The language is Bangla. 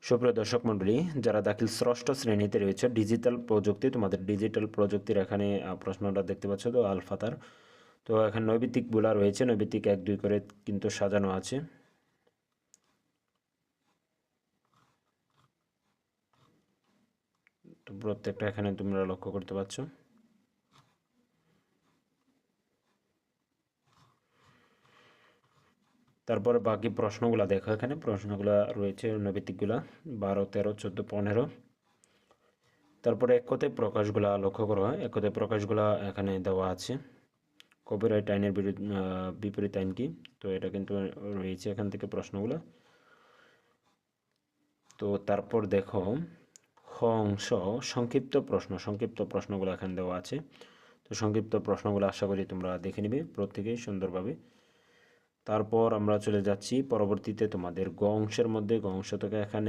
সুপ্রিয় দর্শক মণ্ডলী, যারা দাখিল ষষ্ঠ শ্রেণীতে রয়েছে ডিজিটাল প্রযুক্তি, তোমাদের ডিজিটাল প্রযুক্তির এখানে প্রশ্নটা দেখতে পাচ্ছ তো আলফাতার। তো এখানে নৈবিত্তিকগুলা রয়েছে, নৈবিত্তিক 1-2 করে কিন্তু সাজানো আছে। তো প্রত্যেকটা এখানে তোমরা লক্ষ্য করতে পারছো। তারপরে বাকি প্রশ্নগুলো দেখো, এখানে প্রশ্নগুলো রয়েছে নৈবিত্তিকগুলা 12, 13, 14, 15। তারপরে এক কথায় প্রকাশগুলা লক্ষ্য করো, এক কথায় প্রকাশগুলা এখানে দেওয়া আছে। কপিরাইট আইনের বিপরীত আইন কি, তো এটা কিন্তু রয়েছে এখান থেকে প্রশ্নগুলো। তো তারপর দেখো খ অংশ সংক্ষিপ্ত প্রশ্নগুলো এখানে দেওয়া আছে। তো সংক্ষিপ্ত প্রশ্নগুলো আশা করি তোমরা দেখে নিবে প্রত্যেকেই সুন্দরভাবে। তারপর আমরা চলে যাচ্ছি পরবর্তীতে তোমাদের গ অংশের মধ্যে। গ অংশ থেকে এখানে